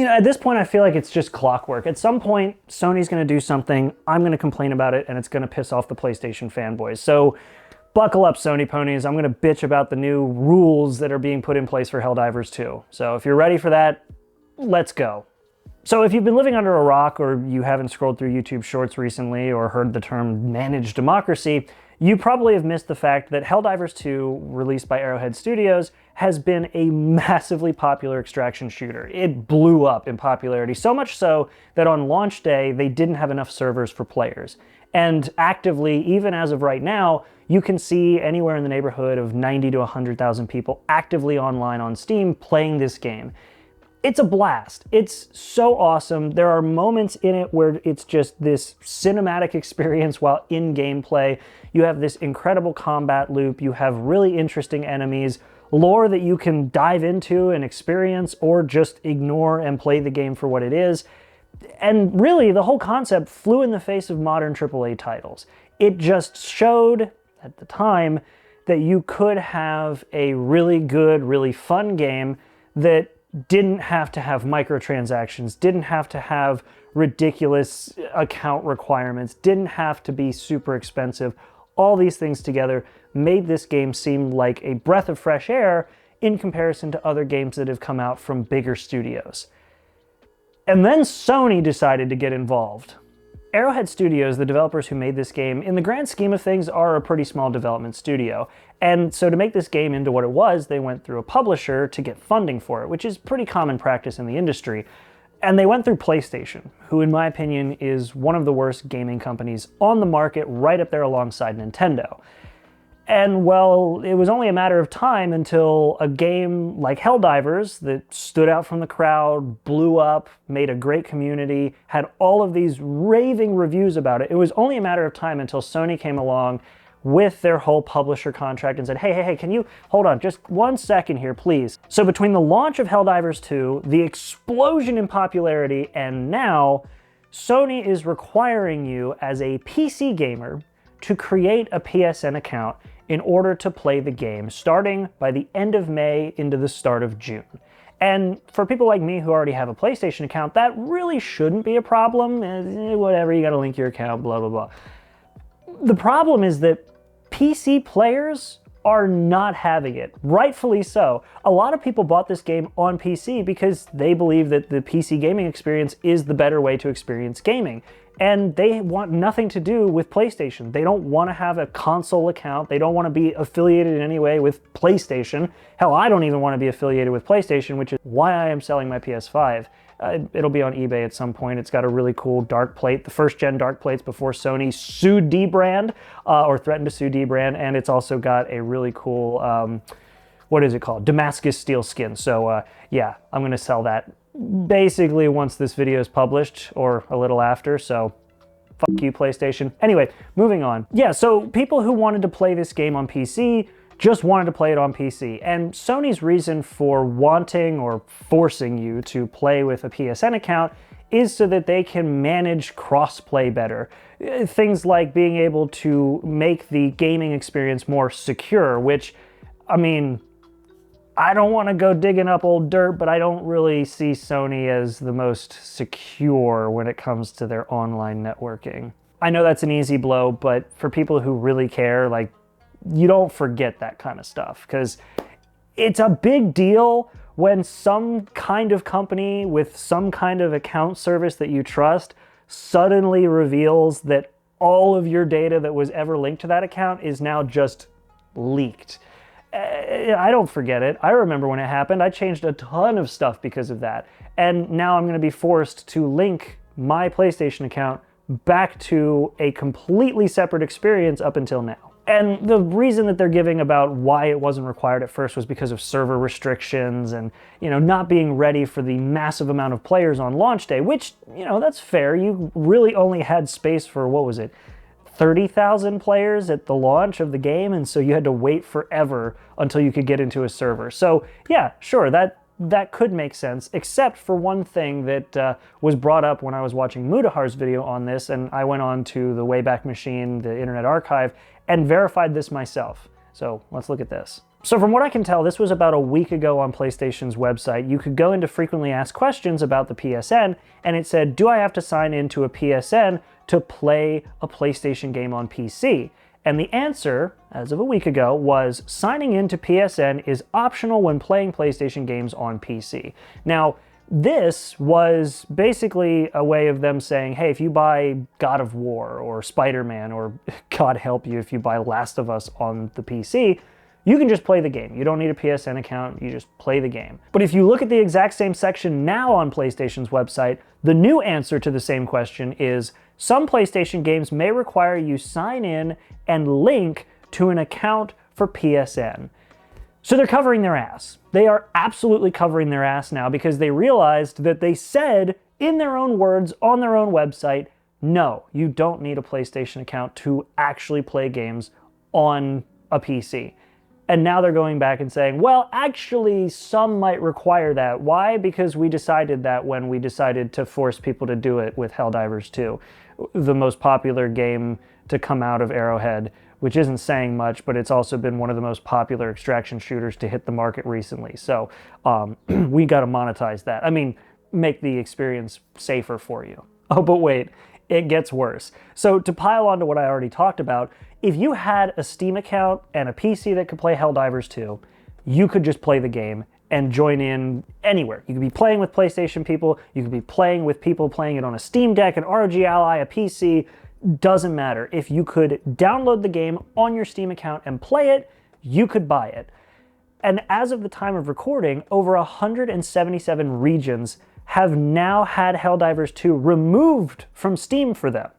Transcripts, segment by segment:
At this point, I feel like it's just clockwork. At some point, Sony's going to do something, I'm going to complain about it, and it's going to piss off the PlayStation fanboys. So buckle up, Sony ponies. I'm going to bitch about the new rules that are being put in place for HellDivers 2. So if you're ready for that, let's go. So if you've been living under a rock, or you haven't scrolled through YouTube Shorts recently or heard the term managed democracy, you probably have missed the fact that HellDivers 2, released by Arrowhead Studios, has been a massively popular extraction shooter. It blew up in popularity, so much so that on launch day, they didn't have enough servers for players. And actively, even as of right now, you can see anywhere in the neighborhood of 90 to 100,000 people actively online on Steam playing this game. It's a blast. It's so awesome. There are moments in it where it's just this cinematic experience while in gameplay. You have this incredible combat loop. You have really interesting enemies, lore that you can dive into and experience, or just ignore and play the game for what it is. And really, the whole concept flew in the face of modern AAA titles. It just showed, at the time, that you could have a really good, really fun game that didn't have to have microtransactions, didn't have to have ridiculous account requirements, didn't have to be super expensive. All these things together made this game seem like a breath of fresh air in comparison to other games that have come out from bigger studios. And then Sony decided to get involved. Arrowhead Studios, the developers who made this game, in the grand scheme of things, are a pretty small development studio. And so to make this game into what it was, they went through a publisher to get funding for it, which is pretty common practice in the industry. And they went through PlayStation, who in my opinion is one of the worst gaming companies on the market, right up there alongside Nintendo. And well, it was only a matter of time until a game like HellDivers that stood out from the crowd, blew up, made a great community, had all of these raving reviews about it. It was only a matter of time until Sony came along with their whole publisher contract and said, hey, can you hold on just 1 second here, please? So between the launch of HellDivers 2, the explosion in popularity, and now, Sony is requiring you as a PC gamer to create a PSN account in order to play the game, starting by the end of May into the start of June. And for people like me who already have a PlayStation account, that really shouldn't be a problem. Whatever, you gotta link your account, blah, blah, blah. The problem is that PC players are not having it, rightfully so. A lot of people bought this game on PC because they believe that the PC gaming experience is the better way to experience gaming. And they want nothing to do with PlayStation. They don't want to have a console account. They don't want to be affiliated in any way with PlayStation. Hell, I don't even want to be affiliated with PlayStation, which is why I am selling my PS5. It'll be on eBay at some point. It's got a really cool dark plate, the first gen dark plates before Sony sued dbrand, or threatened to sue dbrand, and it's also got a really cool, what is it called? Damascus steel skin. So yeah, I'm gonna sell that basically once this video is published, or a little after, so fuck you, PlayStation. Anyway, moving on. Yeah, so people who wanted to play this game on PC just wanted to play it on PC. And Sony's reason for wanting or forcing you to play with a PSN account is so that they can manage cross-play better. Things like being able to make the gaming experience more secure, which, I mean, I don't want to go digging up old dirt, but I don't really see Sony as the most secure when it comes to their online networking. I know that's an easy blow, but for people who really care, like, you don't forget that kind of stuff, because it's a big deal when some kind of company with some kind of account service that you trust suddenly reveals that all of your data that was ever linked to that account is now just leaked. I don't forget it. I remember when it happened. I changed a ton of stuff because of that. And now I'm going to be forced to link my PlayStation account back to a completely separate experience up until now. And the reason that they're giving about why it wasn't required at first was because of server restrictions and, not being ready for the massive amount of players on launch day, which, that's fair. You really only had space for, what was it, 30,000 players at the launch of the game, and so you had to wait forever until you could get into a server. So yeah, sure, that could make sense, except for one thing that was brought up when I was watching Mudahar's video on this, and I went on to the Wayback Machine, the Internet Archive, and verified this myself. So let's look at this. So from what I can tell, this was about a week ago on PlayStation's website. You could go into frequently asked questions about the PSN, and it said, do I have to sign into a PSN to play a PlayStation game on PC? And the answer, as of a week ago, was signing into PSN is optional when playing PlayStation games on PC. Now, this was basically a way of them saying, hey, if you buy God of War or Spider-Man, or God help you if you buy Last of Us on the PC, you can just play the game. You don't need a PSN account, you just play the game. But if you look at the exact same section now on PlayStation's website, the new answer to the same question is some PlayStation games may require you sign in and link to an account for PSN. So they're covering their ass. They are absolutely covering their ass now because they realized that they said in their own words on their own website, no, you don't need a PlayStation account to actually play games on a PC. And now they're going back and saying, well, actually, some might require that. Why? Because we decided that when we decided to force people to do it with HellDivers 2, the most popular game to come out of Arrowhead, which isn't saying much, but it's also been one of the most popular extraction shooters to hit the market recently. So we got to monetize that. I mean, make the experience safer for you. Oh, but wait, it gets worse. So to pile on to what I already talked about, if you had a Steam account and a PC that could play HellDivers 2, you could just play the game and join in anywhere. You could be playing with PlayStation people, you could be playing with people playing it on a Steam Deck, an ROG Ally, a PC, doesn't matter. If you could download the game on your Steam account and play it, you could buy it. And as of the time of recording, over 177 regions have now had HellDivers 2 removed from Steam for them.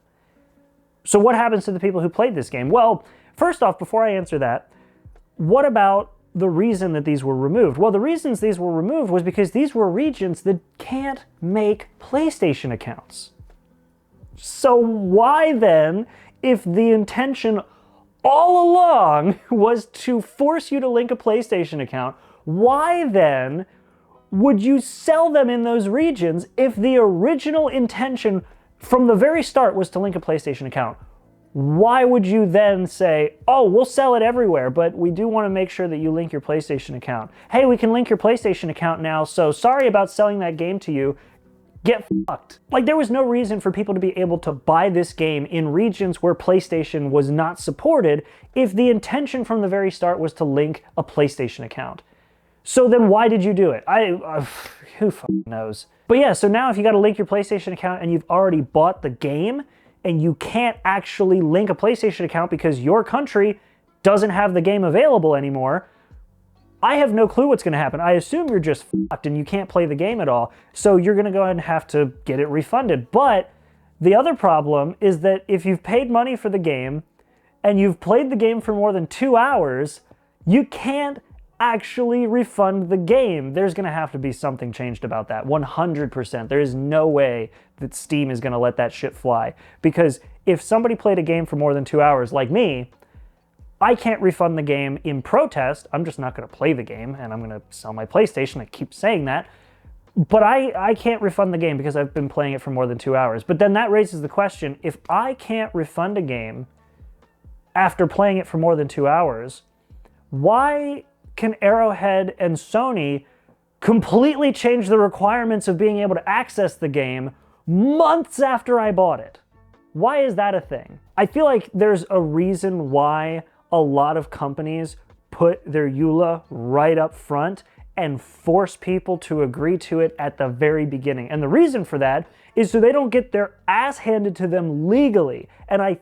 So what happens to the people who played this game? Well, first off, before I answer that, what about the reason that these were removed? Well, the reasons these were removed was because these were regions that can't make PlayStation accounts. So why then, if the intention all along was to force you to link a PlayStation account, why then would you sell them in those regions if the original intention from the very start was to link a PlayStation account? Why would you then say, oh, we'll sell it everywhere, but we do want to make sure that you link your PlayStation account. Hey, we can link your PlayStation account now, so sorry about selling that game to you. Get fucked. Like, there was no reason for people to be able to buy this game in regions where PlayStation was not supported if the intention from the very start was to link a PlayStation account. So then why did you do it? Who fucking knows? But yeah, so now if you got to link your PlayStation account and you've already bought the game and you can't actually link a PlayStation account because your country doesn't have the game available anymore, I have no clue what's going to happen. I assume you're just fucked and you can't play the game at all. So you're going to go ahead and have to get it refunded. But the other problem is that if you've paid money for the game and you've played the game for more than 2 hours, you can't actually refund the game. There's going to have to be something changed about that. 100%. There is no way that Steam is going to let that shit fly. Because if somebody played a game for more than 2 hours, like me, I can't refund the game in protest. I'm just not going to play the game, and I'm going to sell my PlayStation. I keep saying that. But I can't refund the game because I've been playing it for more than 2 hours. But then that raises the question, if I can't refund a game after playing it for more than 2 hours, why can Arrowhead and Sony completely change the requirements of being able to access the game months after I bought it? Why is that a thing? I feel like there's a reason why a lot of companies put their EULA right up front and force people to agree to it at the very beginning. And the reason for that is so they don't get their ass handed to them legally. And I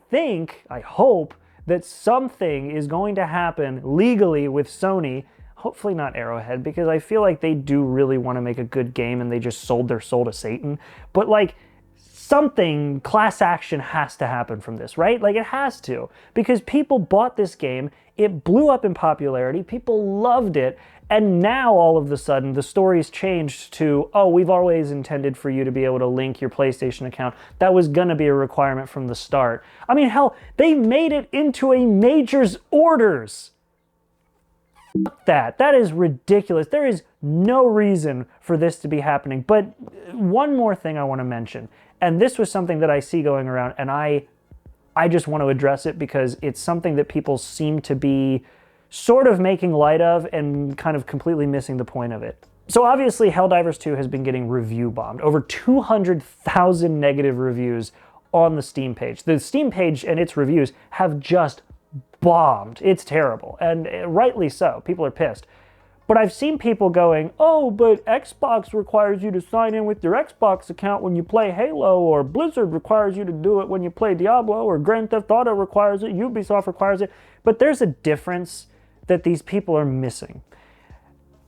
hope that something is going to happen legally with Sony, hopefully not Arrowhead, because I feel like they do really want to make a good game and they just sold their soul to Satan. But like, something, class action has to happen from this, right? Like, it has to, because people bought this game, it blew up in popularity, people loved it, and now all of a sudden the story's changed to, oh, we've always intended for you to be able to link your PlayStation account. That was gonna be a requirement from the start. I mean, hell, they made it into a major's orders. Fuck that. That is ridiculous. There is no reason for this to be happening. But one more thing I want to mention, and this was something that I see going around, and I just want to address it because it's something that people seem to be sort of making light of and kind of completely missing the point of it. So obviously HellDivers 2 has been getting review bombed. Over 200,000 negative reviews on the Steam page. The Steam page and its reviews have just bombed. It's terrible, and rightly so. People are pissed. But I've seen people going, oh, but Xbox requires you to sign in with your Xbox account when you play Halo, or Blizzard requires you to do it when you play Diablo, or Grand Theft Auto requires it, Ubisoft requires it. But there's a difference that these people are missing.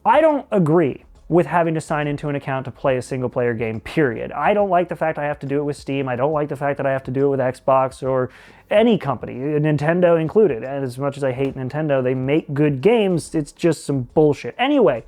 I don't agree with having to sign into an account to play a single-player game, period. I don't like the fact I have to do it with Steam. I don't like the fact that I have to do it with Xbox or any company, Nintendo included. And as much as I hate Nintendo, they make good games. It's just some bullshit. Anyway,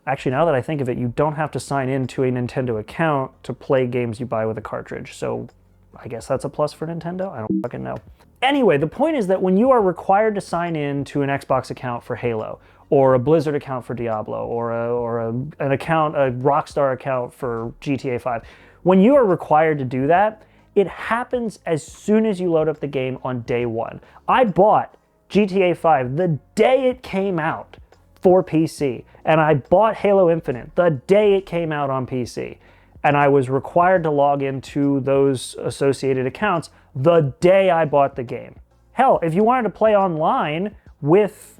actually, now that I think of it, you don't have to sign into a Nintendo account to play games you buy with a cartridge. So I guess that's a plus for Nintendo? I don't fucking know. Anyway, the point is that when you are required to sign in to an Xbox account for Halo, or a Blizzard account for Diablo, or an account, a Rockstar account for GTA 5. When you are required to do that, it happens as soon as you load up the game on day one. I bought GTA 5 the day it came out for PC, and I bought Halo Infinite the day it came out on PC, and I was required to log into those associated accounts the day I bought the game. Hell, if you wanted to play online with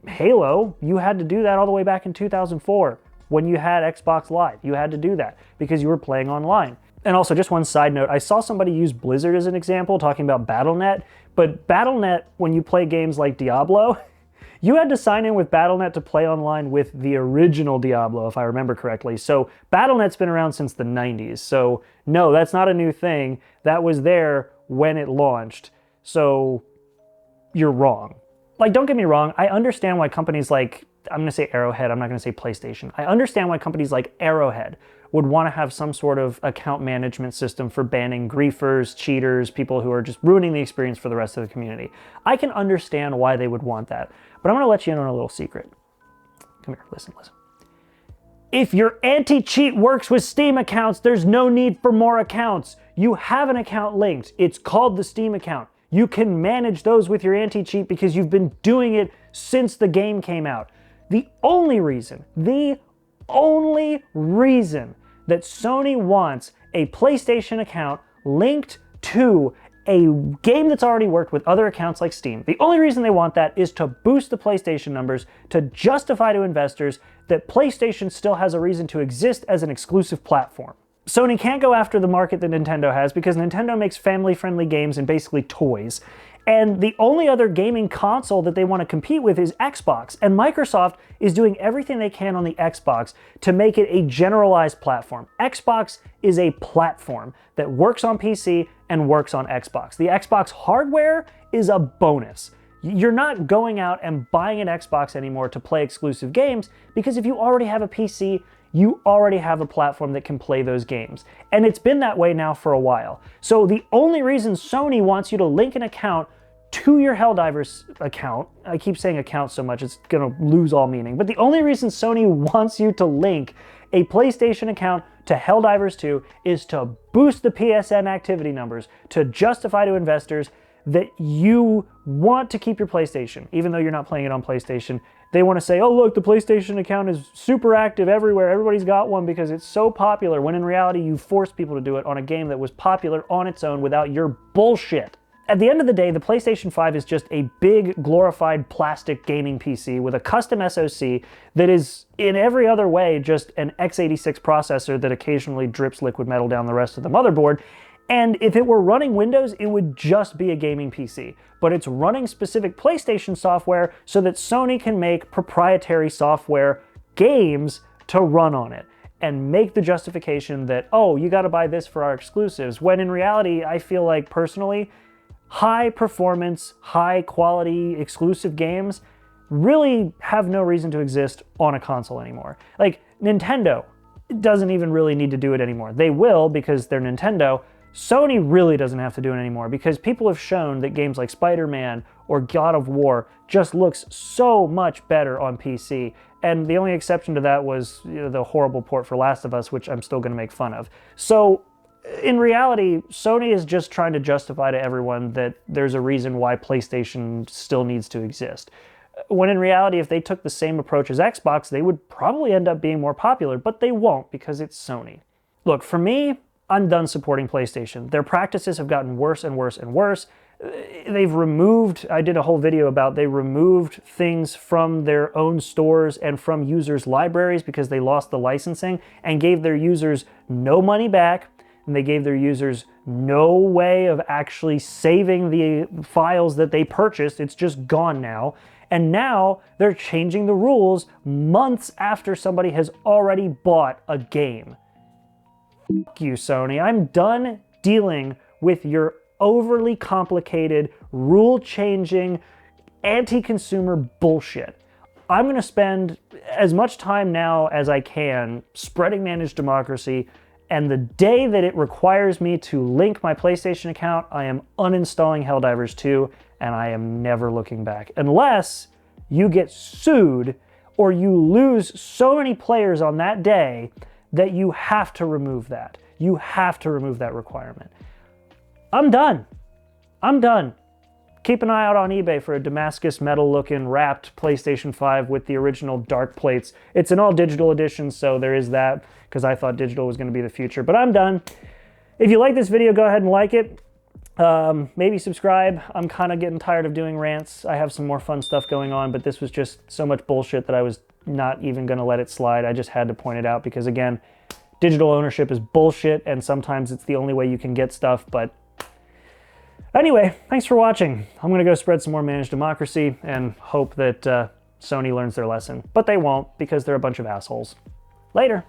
Halo, you had to do that all the way back in 2004 when you had Xbox Live. You had to do that because you were playing online. And also, just one side note, I saw somebody use Blizzard as an example talking about Battle.net, but Battle.net, when you play games like Diablo, you had to sign in with Battle.net to play online with the original Diablo, if I remember correctly. So Battle.net's been around since the 90s. So no, that's not a new thing. That was there when it launched. So you're wrong. Like, don't get me wrong, I understand why companies like, I'm going to say Arrowhead, I'm not going to say PlayStation. I understand why companies like Arrowhead would want to have some sort of account management system for banning griefers, cheaters, people who are just ruining the experience for the rest of the community. I can understand why they would want that, but I'm going to let you in on a little secret. Come here, listen. If your anti-cheat works with Steam accounts, there's no need for more accounts. You have an account linked. It's called the Steam account. You can manage those with your anti-cheat because you've been doing it since the game came out. The only reason that Sony wants a PlayStation account linked to a game that's already worked with other accounts like Steam, the only reason they want that is to boost the PlayStation numbers, to justify to investors that PlayStation still has a reason to exist as an exclusive platform. Sony can't go after the market that Nintendo has because Nintendo makes family-friendly games and basically toys. And the only other gaming console that they want to compete with is Xbox. And Microsoft is doing everything they can on the Xbox to make it a generalized platform. Xbox is a platform that works on PC and works on Xbox. The Xbox hardware is a bonus. You're not going out and buying an Xbox anymore to play exclusive games because if you already have a PC, you already have a platform that can play those games. And it's been that way now for a while. So the only reason Sony wants you to link an account to your HellDivers account, I keep saying account so much it's gonna lose all meaning, but the only reason Sony wants you to link a PlayStation account to HellDivers 2 is to boost the PSN activity numbers, to justify to investors that you want to keep your PlayStation, even though you're not playing it on PlayStation. They want to say, oh, look, the PlayStation account is super active everywhere. Everybody's got one because it's so popular, when in reality, you forced people to do it on a game that was popular on its own without your bullshit. At the end of the day, the PlayStation 5 is just a big, glorified plastic gaming PC with a custom SoC that is, in every other way, just an x86 processor that occasionally drips liquid metal down the rest of the motherboard. And if it were running Windows, it would just be a gaming PC. But it's running specific PlayStation software so that Sony can make proprietary software games to run on it and make the justification that, oh, you gotta buy this for our exclusives, when in reality, I feel like, personally, high performance, high quality exclusive games really have no reason to exist on a console anymore. Like, Nintendo doesn't even really need to do it anymore. They will because they're Nintendo. Sony really doesn't have to do it anymore because people have shown that games like Spider-Man or God of War just looks so much better on PC. And the only exception to that was, the horrible port for Last of Us, which I'm still going to make fun of. So in reality, Sony is just trying to justify to everyone that there's a reason why PlayStation still needs to exist. When in reality, if they took the same approach as Xbox, they would probably end up being more popular, but they won't because it's Sony. Look, for me, I'm done supporting PlayStation. Their practices have gotten worse and worse and worse. They've removed, I did a whole video about, they removed things from their own stores and from users' libraries because they lost the licensing and gave their users no money back, and they gave their users no way of actually saving the files that they purchased. It's just gone now. And now they're changing the rules months after somebody has already bought a game. Fuck you, Sony. I'm done dealing with your overly complicated, rule-changing, anti-consumer bullshit. I'm going to spend as much time now as I can spreading managed democracy, and the day that it requires me to link my PlayStation account, I am uninstalling HellDivers 2, and I am never looking back. Unless you get sued or you lose so many players on that day that you have to remove that. You have to remove that requirement. I'm done. I'm done. Keep an eye out on eBay for a Damascus metal-looking wrapped PlayStation 5 with the original dark plates. It's an all-digital edition, so there is that, because I thought digital was going to be the future. But I'm done. If you like this video, go ahead and like it. Maybe subscribe. I'm kind of getting tired of doing rants. I have some more fun stuff going on, but this was just so much bullshit that I was not even going to let it slide. I just had to point it out because, again, digital ownership is bullshit, and sometimes it's the only way you can get stuff, but anyway, thanks for watching. I'm going to go spread some more managed democracy and hope that Sony learns their lesson. But they won't, because they're a bunch of assholes. Later.